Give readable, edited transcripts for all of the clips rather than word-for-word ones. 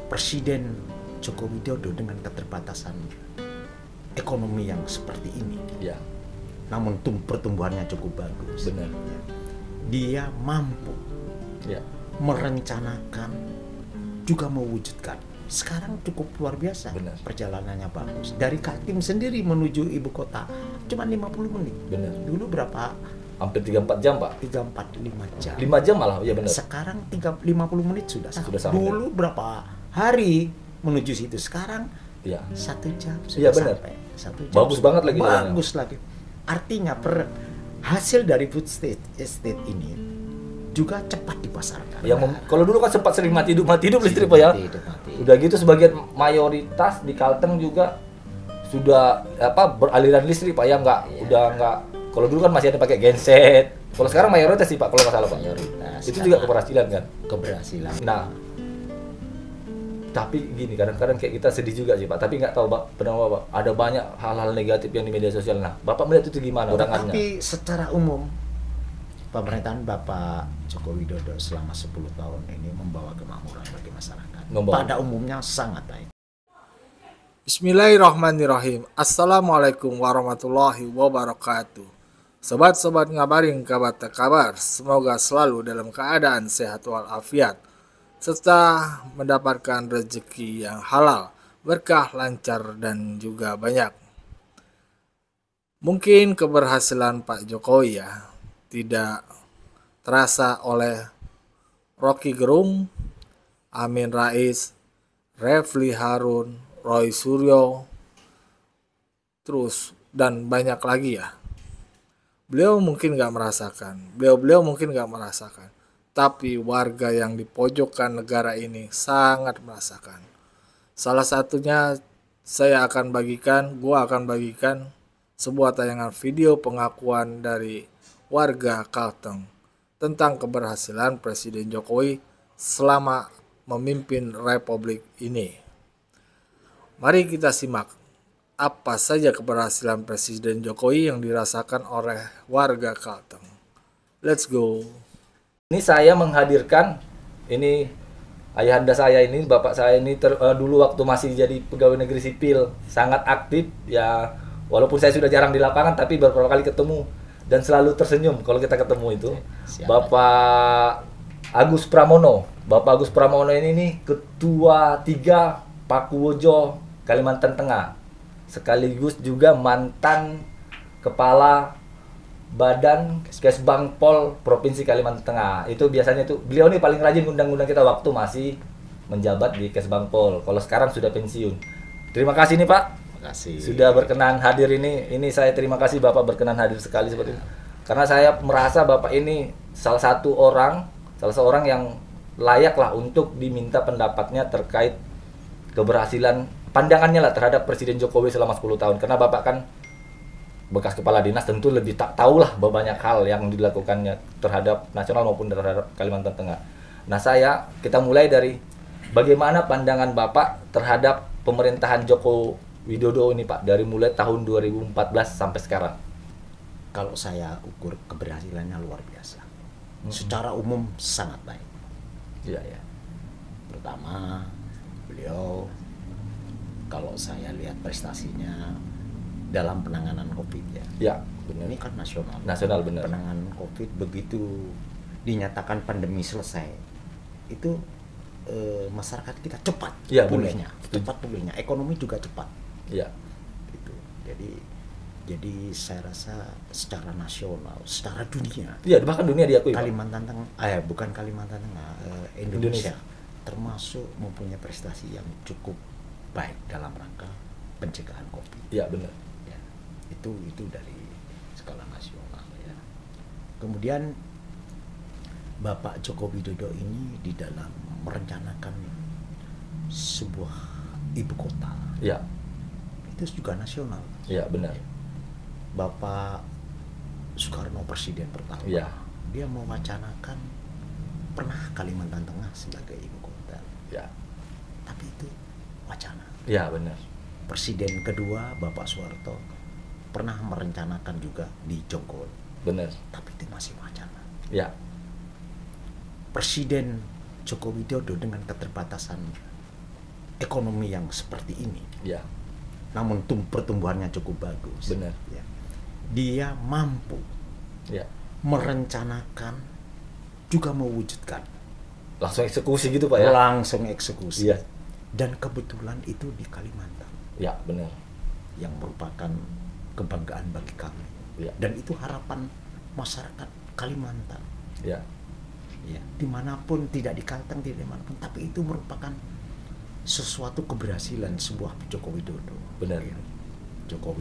Presiden Joko Widodo dengan keterbatasan ekonomi yang seperti ini, Ya, namun pertumbuhannya cukup bagus. benar. Dia mampu Ya, merencanakan juga mewujudkan. Sekarang cukup luar biasa. Benar. Perjalanannya bagus. Dari Kaltim sendiri menuju ibu kota cuma 50 menit. benar. Dulu berapa? Hampir 3-4 jam, Pak. 3-4-5 jam. 5 jam malah, ya benar. Sekarang 50 menit sudah sampai. Dulu berapa hari menuju situ? Sekarang Ya. 1 jam Iya, sudah benar. sampai. 1 jam. Bagus banget lagi jalannya. Bagus lagi. Artinya hasil dari food estate ini juga cepat dipasarkan. Kalau dulu kan sempat sering mati hidup listrik, Pak, ya. Mati. Udah gitu sebagian mayoritas di Kalteng juga sudah beraliran listrik, Pak, ya udah nggak. Kalau dulu kan masih ada pakai genset. Kalau sekarang mayoritas sih, Pak, kalau nggak salah, Pak. Mayoritas. Itu juga keberhasilan kan. Keberhasilan. Nah, tapi gini, kadang-kadang kayak kita sedih juga sih, Pak. Tapi nggak tahu, Pak, pernah Bapak ada banyak hal-hal negatif yang di media sosial. Nah, Bapak melihat itu gimana pandangannya? Tapi secara umum pemerintahan Bapak Joko Widodo selama 10 tahun ini membawa kemakmuran bagi masyarakat. Pada umumnya sangat baik. Bismillahirrahmanirrahim. Assalamualaikum warahmatullahi wabarakatuh. Sobat-sobat ngabarin kabar terkabar, semoga selalu dalam keadaan sehat walafiat serta mendapatkan rezeki yang halal, berkah, lancar dan juga banyak. Mungkin keberhasilan Pak Jokowi ya tidak terasa oleh Rocky Gerung, Amin Rais, Refli Harun, Roy Suryo, terus dan banyak lagi ya. Beliau mungkin nggak merasakan, beliau mungkin nggak merasakan, tapi warga yang di pojokan negara ini sangat merasakan. Salah satunya gua akan bagikan sebuah tayangan video pengakuan dari warga Kalteng tentang keberhasilan Presiden Jokowi selama memimpin Republik ini. Mari kita simak apa saja keberhasilan Presiden Jokowi yang dirasakan oleh warga Kalteng. Let's go. Ini saya menghadirkan ini ayahanda saya ini, bapak saya ini dulu waktu masih jadi pegawai negeri sipil sangat aktif ya, walaupun saya sudah jarang di lapangan tapi beberapa kali ketemu dan selalu tersenyum kalau kita ketemu itu. Bapak Agus Pramono. Bapak Agus Pramono ini ketua 3 Pakuwojo Kalimantan Tengah, sekaligus juga mantan kepala Badan Kesbangpol Provinsi Kalimantan Tengah. Itu biasanya tuh beliau nih paling rajin undang-undang kita waktu masih menjabat di Kesbangpol. Kalau sekarang sudah pensiun. Terima kasih nih, Pak. Terima kasih. Sudah berkenan hadir ini. Ini saya terima kasih Bapak berkenan hadir sekali seperti ini. Karena saya merasa Bapak ini salah seorang yang layak lah untuk diminta pendapatnya terkait keberhasilan pandangannya lah terhadap Presiden Jokowi selama 10 tahun. Karena Bapak kan bekas kepala dinas, tentu lebih tahu lah banyak hal yang dilakukannya terhadap nasional maupun terhadap Kalimantan Tengah. Nah, kita mulai dari bagaimana pandangan Bapak terhadap pemerintahan Joko Widodo ini, Pak, dari mulai tahun 2014 sampai sekarang. Kalau saya ukur keberhasilannya luar biasa. Secara umum sangat baik. Iya, ya. Pertama, beliau kalau saya lihat prestasinya dalam penanganan COVID ya. Ya, benar. Ini kan nasional. Nasional, benar. Penanganan COVID begitu dinyatakan pandemi selesai, itu masyarakat kita cepat ya, pulihnya, cepat pulihnya. Ekonomi juga cepat. Iya. Gitu. Jadi saya rasa secara nasional, secara dunia. Iya, bahkan dunia diakui. Kalimantan Tengah, bukan Kalimantan Tengah, Indonesia termasuk mempunyai prestasi yang cukup baik dalam rangka pencegahan COVID. Iya, benar. Ya, itu dari skala nasional ya. Kemudian Bapak Joko Widodo ini di dalam merencanakan sebuah ibu kota. Iya. Itu juga nasional. Iya, benar. Bapak Soekarno presiden pertama. Iya. Dia mewacanakan pernah Kalimantan Tengah sebagai ibu kota. Ya. Tapi itu wacana. Ya, benar. Presiden kedua Bapak Soeharto pernah merencanakan juga di Jonggol. Benar. Tapi itu masih wacana. Ya. Presiden Joko Widodo dengan keterbatasan ekonomi yang seperti ini, Ya. namun pertumbuhannya cukup bagus. Benar. Ya. Dia mampu Ya. merencanakan juga mewujudkan. Langsung eksekusi gitu Pak ya. Langsung eksekusi. Iya. Dan kebetulan itu di Kalimantan Ya, benar. yang merupakan kebanggaan bagi kami. Ya. Dan itu harapan masyarakat Kalimantan. Ya. Ya, dimanapun, tidak di Kalteng, tidak dimanapun, tapi itu merupakan sesuatu keberhasilan sebuah Joko Widodo. Benar. Ya. Joko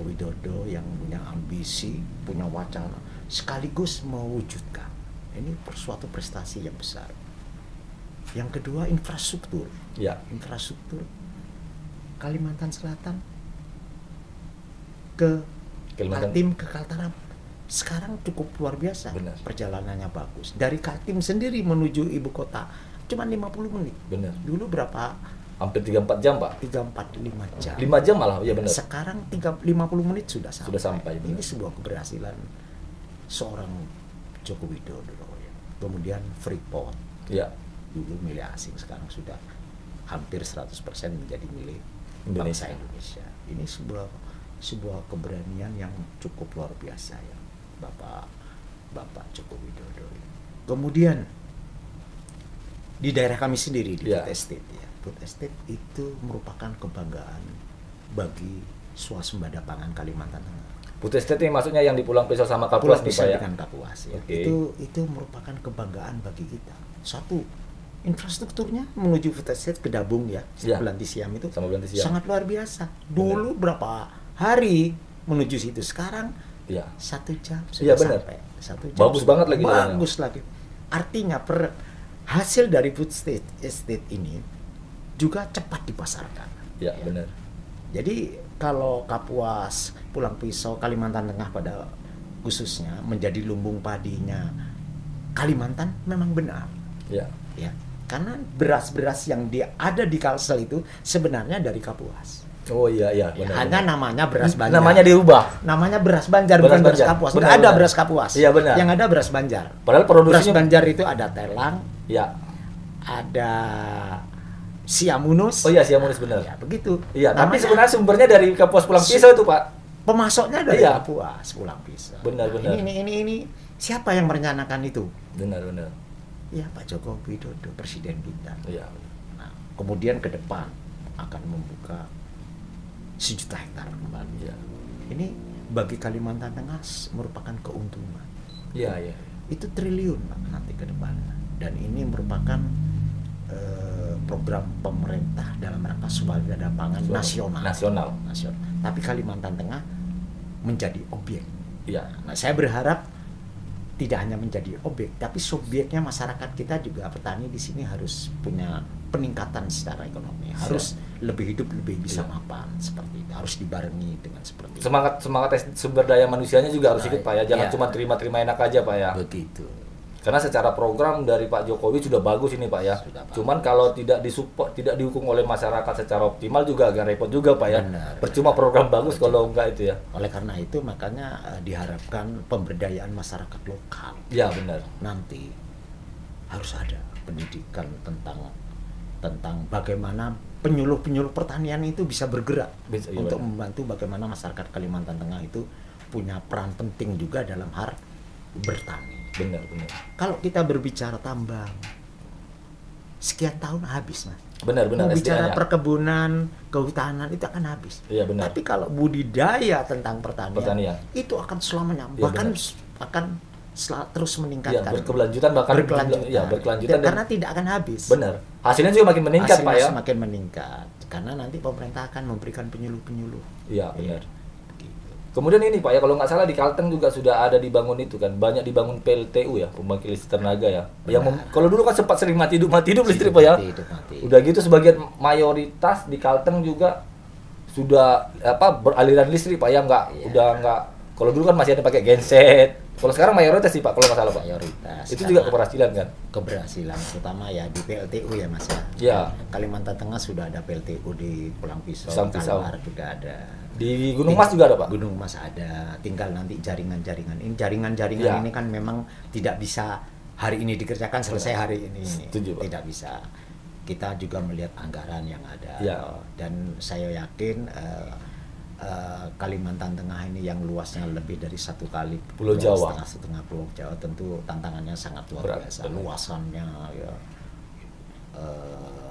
Widodo yang punya ambisi, punya wacana, sekaligus mewujudkan. Ini suatu prestasi yang besar. Yang kedua, infrastruktur. Ya. Infrastruktur Kalimantan Selatan ke Kaltim, ke Kaltara sekarang cukup luar biasa. Benar. Perjalanannya bagus. Dari Kaltim sendiri menuju ibu kota cuma 50 menit. Benar. Dulu berapa? Hampir 3-4 jam Pak. 3-4-5 jam. 5 jam malah, ya benar. Sekarang 50 menit sudah sampai. Sudah sampai, benar. Ini sebuah keberhasilan seorang Joko Widodo. Ya. Kemudian Freeport. Ya. Dulu milik asing, sekarang sudah hampir 100% menjadi milik Indonesia. bangsa Indonesia. Ini sebuah keberanian yang cukup luar biasa ya, Bapak Joko Widodo. Kemudian di daerah kami sendiri di Ya. Food Estate ya. Food Estate itu merupakan kebanggaan bagi swasembada pangan Kalimantan Tengah. Food estate ini maksudnya yang di Pulang Pisau sama Pulau Kapuas nih Pak Pisau ya. dengan Kapuas ya. Oke. Itu merupakan kebanggaan bagi kita. Satu, infrastrukturnya menuju Food Estate ke Dabung ya, Ya. Belanti Siam itu Sama Belanti Siam. sangat luar biasa. Dulu berapa hari menuju situ, sekarang Iya. 1 jam Iya, sudah benar. sampai. 1 jam Bagus sudah. banget lagi jalannya. Bagus lagi. Artinya hasil dari Food Estate ini juga cepat dipasarkan. Ya, benar. Jadi kalau Kapuas, Pulang Pisau, Kalimantan Tengah pada khususnya menjadi lumbung padinya Kalimantan memang benar. Ya. Ya. Karena beras-beras yang ada di Kalsel itu sebenarnya dari Kapuas. Oh iya Ya, iya benar. hanya benar. namanya beras Banjar. Namanya dirubah. Namanya beras Banjar, Beras bukan beras Banjar. Kapuas. Benar, Nggak ada benar. beras Kapuas. Iya, benar. Yang ada beras Banjar. Padahal Beras produksinya Banjar itu ada telang, ya. ada siamunus. Oh iya Siamunis benar. Ya, begitu. Iya, tapi Namanya sebenarnya sumbernya dari Kapuas Pulang Pisau itu, Pak. pemasoknya dari Iya. Kapuas, Pulang Pisau. Benar, benar. Ini siapa yang merencanakan itu? Benar. Ya, Pak Joko Widodo, presiden kita. Iya. Nah, kemudian ke depan akan membuka 1 juta hektar kembali. Iya. Ini bagi Kalimantan Tengah merupakan keuntungan. Iya. Itu triliun Pak nanti ke depan. Dan ini merupakan program pemerintah dalam rangka swadaya pangan nasional. Tapi Kalimantan Tengah menjadi objek. Iya. Nah, saya berharap tidak hanya menjadi objek, tapi subjeknya masyarakat kita juga, petani di sini harus punya peningkatan secara ekonomi, harus lebih hidup, lebih bisa Iya. mapan seperti itu, harus dibarengi dengan seperti itu. Semangat sumber daya manusianya juga harus ikut Pak ya. Jangan Iya. cuma terima enak aja Pak ya. Begitu. Karena secara program dari Pak Jokowi sudah bagus ini Pak ya. Sudah bagus. Cuman kalau tidak disupport, tidak didukung oleh masyarakat secara optimal juga agak repot juga Pak ya. Benar. Percuma program bagus kalau enggak itu ya. Oleh karena itu makanya diharapkan pemberdayaan masyarakat lokal. Ya benar. Nanti harus ada pendidikan tentang bagaimana penyuluh pertanian itu bisa bergerak Bisa, iya, untuk benar. membantu bagaimana masyarakat Kalimantan Tengah itu punya peran penting juga dalam hal bertani. Benar. Kalau kita berbicara tambang, sekian tahun habis Mas. Benar. Mau bicara SDA-nya. perkebunan, kehutanan itu akan habis. Iya benar. Tapi kalau budidaya tentang pertanian. Itu akan selamanya, Iya, bahkan benar. akan terus Ya, meningkatkan. berkelanjutan bahkan berkelanjutan dan karena tidak akan habis. benar. Hasilnya juga makin meningkat Pak ya. Hasilnya semakin meningkat karena nanti pemerintah akan memberikan penyuluh-penyuluh. Iya benar. Begitu. Kemudian ini Pak ya, kalau nggak salah di Kalteng juga sudah ada dibangun itu kan, banyak dibangun PLTU ya, pembangkit listrik tenaga ya. Kalau dulu kan sempat sering mati hidup listrik Pak ya. Mati. Udah gitu sebagian mayoritas di Kalteng juga sudah beraliran listrik Pak ya, udah nggak. Kalau dulu kan masih ada pakai genset. Kalau sekarang mayoritas sih Pak, kalau nggak salah Pak. Mayoritas. Itu juga keberhasilan kan? Keberhasilan terutama ya di PLTU ya Mas ya. Ya. Kalimantan Tengah sudah ada PLTU di Pulang Pisau, Pulang Pisau. Kalbar juga ada. Di Gunung Mas juga ada Pak. Gunung Mas ada. Tinggal nanti jaringan-jaringan. Ini jaringan-jaringan Ya. ini kan memang tidak bisa hari ini dikerjakan selesai hari ini. Setuju, Pak. Tidak bisa. kita juga melihat anggaran yang ada, Ya. dan saya yakin Kalimantan Tengah ini yang luasnya lebih dari 1 kali Pulau Jawa. setengah Pulau Jawa, tentu tantangannya sangat luar Berat, biasa, benar. luasannya ya,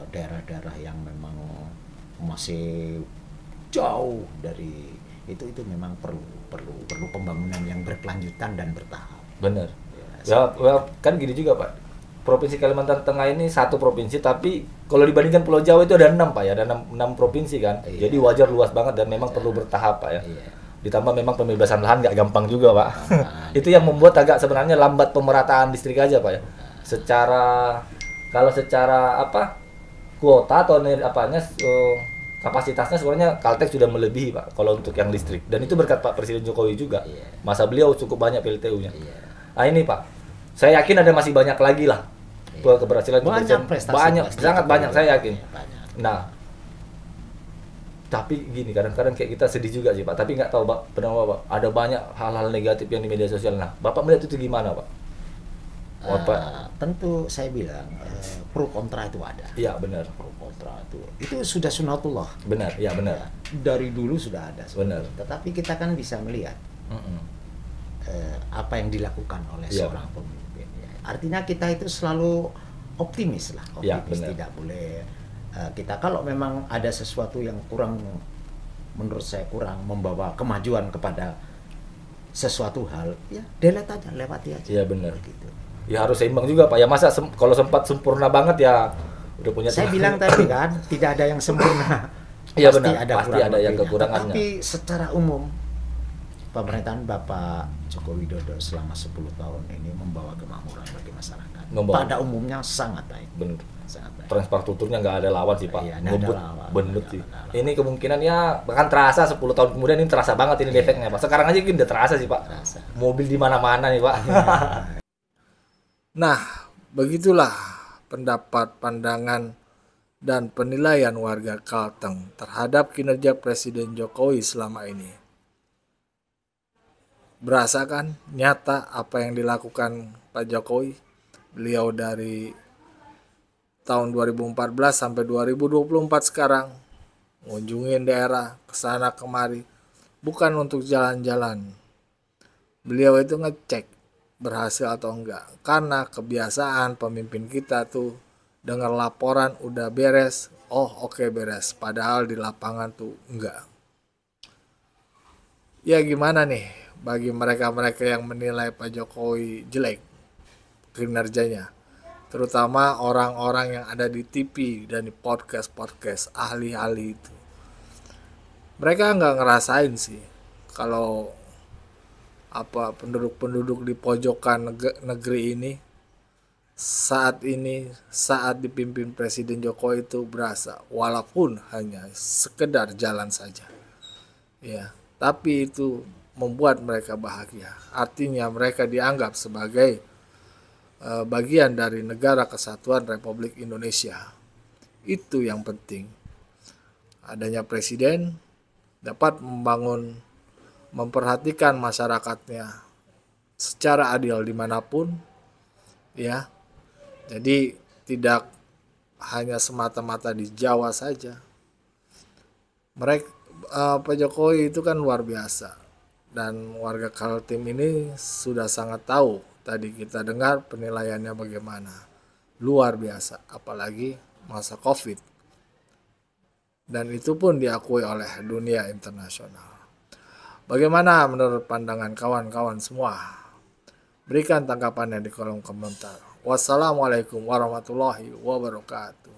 daerah-daerah yang memang masih jauh dari itu memang perlu pembangunan yang berkelanjutan dan bertahap. Bener. Ya, Ya, kan gini juga Pak. Provinsi Kalimantan Tengah ini satu provinsi, tapi kalau dibandingkan Pulau Jawa itu ada 6 Pak ya, ada 6 provinsi kan. Iya. Jadi wajar luas banget dan memang perlu bertahap Pak ya. Iya. Ditambah memang pembebasan lahan nggak gampang juga Pak. Gampang. Itu yang membuat agak sebenarnya lambat pemerataan listrik aja Pak ya. Kalau secara apa kuota atau kapasitasnya sebenarnya Caltex sudah melebihi Pak kalau untuk yang listrik, dan itu berkat Pak Presiden Jokowi juga. Iya. Masa beliau cukup banyak PLTU-nya. Iya. Nah ini Pak, saya yakin ada masih banyak lagi lah keberhasilan Banyak prestasi, banyak, prestasi sangat Jokowi. banyak, saya yakin. Banyak. Nah, tapi gini kadang-kadang kayak kita sedih juga sih Pak, tapi nggak tahu Pak, pernah Pak, ada banyak hal-hal negatif yang di media sosial. Nah, Bapak melihat itu gimana Pak? Tentu saya bilang pro kontra itu ada. Iya benar, Pro kontra itu sudah sunatullah. benar, iya benar. Dari dulu sudah ada. Benar. Tetapi kita kan bisa melihat Mm-mm. apa yang dilakukan oleh Iya. seorang pemimpin. Ya. Artinya kita itu selalu optimis lah, Iya, optimis, benar. tidak boleh kita kalau memang ada sesuatu yang kurang, menurut saya kurang membawa kemajuan kepada sesuatu hal, ya delete aja, lewati aja. Iya, benar. Gitu. Ya harus seimbang juga Pak ya, masa kalau sempat sempurna banget ya udah punya Saya tenaga. bilang tadi kan tidak ada yang sempurna. Iya, Pasti benar. ada Pasti kurang ada yang lebihnya. kekurangannya. Tapi secara umum pemerintahan Bapak Joko Widodo selama 10 tahun ini membawa kemakmuran bagi masyarakat. Membawa. Pada umumnya sangat baik. Bener. Sangat baik. Infrastrukturnya nggak ada lawan sih Pak. Iya, nggak ada Ngebut, lawan. bener Nggak sih. ada lawan. Ini kemungkinan ya bahkan terasa 10 tahun kemudian ini terasa banget ini Iya. efeknya Pak. Sekarang aja mungkin udah terasa sih Pak. Terasa. Mobil di mana-mana nih Pak. Nah, begitulah pendapat, pandangan, dan penilaian warga Kalteng terhadap kinerja Presiden Jokowi selama ini. Berasa kan nyata apa yang dilakukan Pak Jokowi? Beliau dari tahun 2014 sampai 2024 sekarang ngunjungin daerah kesana kemari, bukan untuk jalan-jalan. Beliau itu ngecek berhasil atau enggak, karena kebiasaan pemimpin kita tuh dengar laporan udah beres, oh oke beres, padahal di lapangan tuh enggak. Ya gimana nih bagi mereka-mereka yang menilai Pak Jokowi jelek kinerjanya, terutama orang-orang yang ada di TV dan di podcast-podcast ahli-ahli itu. Mereka nggak ngerasain sih kalau apa penduduk-penduduk di pojokan negeri ini saat dipimpin Presiden Jokowi itu berasa, walaupun hanya sekedar jalan saja ya, tapi itu membuat mereka bahagia. Artinya mereka dianggap sebagai bagian dari Negara Kesatuan Republik Indonesia. Itu yang penting. Adanya presiden dapat memperhatikan masyarakatnya secara adil dimanapun, ya. Jadi tidak hanya semata-mata di Jawa saja. Pak Jokowi itu kan luar biasa, dan warga Kaltim ini sudah sangat tahu. Tadi kita dengar penilaiannya bagaimana, luar biasa, apalagi masa COVID, dan itu pun diakui oleh dunia internasional. Bagaimana menurut pandangan kawan-kawan semua? Berikan tanggapannya di kolom komentar. Wassalamualaikum warahmatullahi wabarakatuh.